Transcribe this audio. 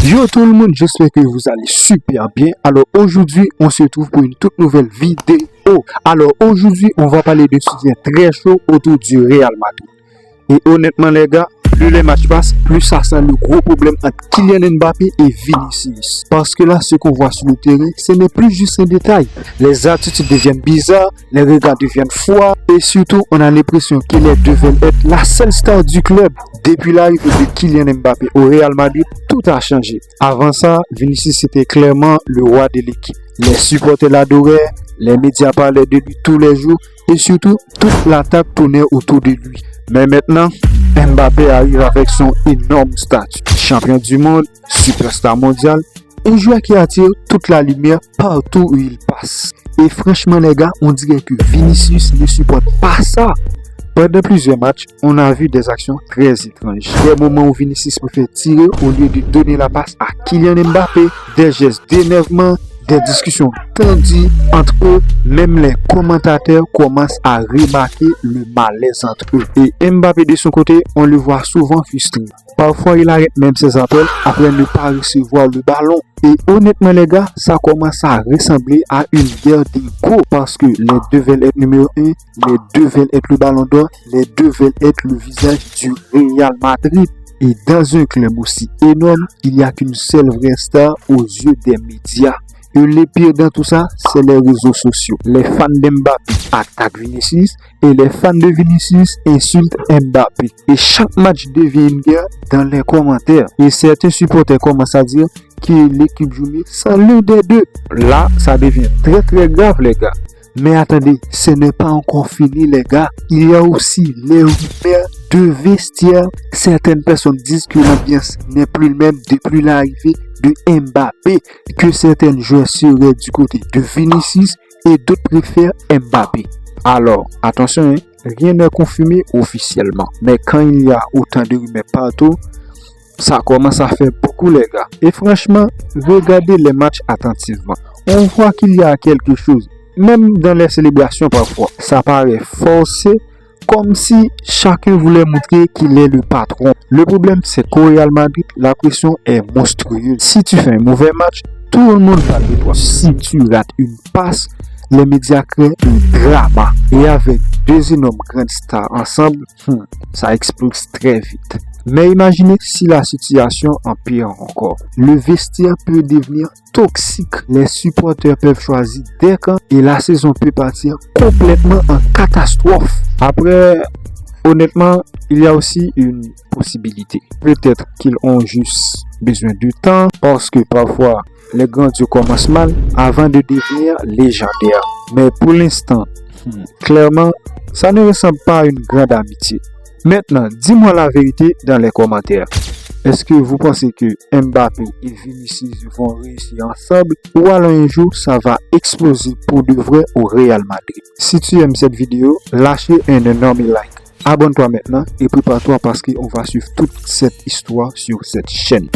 Yo tout le monde, j'espère que vous allez super bien. Alors aujourd'hui, on se retrouve pour une toute nouvelle vidéo. Alors aujourd'hui, on va parler de sujet très chaud autour du Real Madrid. Et honnêtement les gars, plus les matchs passent, plus ça sent le gros problème entre Kylian Mbappé et Vinicius. Parce que là, ce qu'on voit sur le terrain, ce n'est plus juste un détail. Les attitudes deviennent bizarres, les regards deviennent froids et surtout, on a l'impression qu'il devait être la seule star du club. Depuis l'arrivée de Kylian Mbappé au Real Madrid, tout a changé. Avant ça, Vinicius était clairement le roi de l'équipe. Les supporters l'adoraient, les médias parlaient de lui tous les jours et surtout, toute la table tournait autour de lui. Mais maintenant, Mbappé arrive avec son énorme statut. Champion du monde, superstar mondial, un joueur qui attire toute la lumière partout où il passe. Et franchement les gars, on dirait que Vinicius ne supporte pas ça. Pendant plusieurs matchs, on a vu des actions très étranges. Des moments où Vinicius préfère tirer au lieu de donner la passe à Kylian Mbappé, des gestes d'énervement, des discussions tendues entre eux, même les commentateurs commencent à remarquer le malaise entre eux. Et Mbappé de son côté, on le voit souvent frustré. Parfois, il arrête même ses appels après ne pas recevoir le ballon. Et honnêtement les gars, ça commence à ressembler à une guerre d'ego parce que les deux veulent être numéro 1, les deux veulent être le ballon d'or, les deux veulent être le visage du Real Madrid. Et dans un club aussi énorme, il n'y a qu'une seule vraie star aux yeux des médias. Et le pire dans tout ça, c'est les réseaux sociaux. Les fans d'Mbappé attaquent Vinicius et les fans de Vinicius insultent Mbappé. Et chaque match devient une guerre dans les commentaires. Et certains supporters commencent à dire que l'équipe joue mieux sans l'un des deux. Là, ça devient très grave les gars. Mais attendez, ce n'est pas encore fini les gars. Il y a aussi les rumeurs de vestiaire. Certaines personnes disent que l'ambiance n'est plus le même depuis l'arrivée de Mbappé, que certains joueurs seraient du côté de Vinicius et d'autres préfèrent Mbappé. Alors, attention, rien n'est confirmé officiellement. Mais quand il y a autant de rumeurs partout, ça commence à faire beaucoup les gars. Et franchement, regardez les matchs attentivement. On voit qu'il y a quelque chose. Même dans les célébrations parfois, ça paraît forcé, comme si chacun voulait montrer qu'il est le patron. Le problème, c'est qu'au Real Madrid, la pression est monstrueuse. Si tu fais un mauvais match, tout le monde parle de toi. Si tu rates une passe, les médias créent un drama. Et avec deux énormes grandes stars ensemble, ça explose très vite. Mais imaginez si la situation empire encore. Le vestiaire peut devenir toxique. Les supporters peuvent choisir des camps et la saison peut partir complètement en catastrophe. Après, honnêtement, il y a aussi une possibilité. Peut-être qu'ils ont juste besoin de temps parce que parfois les grands dieux commencent mal avant de devenir légendaires. Mais pour l'instant, clairement, ça ne ressemble pas à une grande amitié. Maintenant, dis-moi la vérité dans les commentaires. Est-ce que vous pensez que Mbappé et Vinicius vont réussir ensemble ou alors un jour ça va exploser pour de vrai au Real Madrid? Si tu aimes cette vidéo, lâchez un énorme like. Abonne-toi maintenant et prépare-toi parce qu'on va suivre toute cette histoire sur cette chaîne.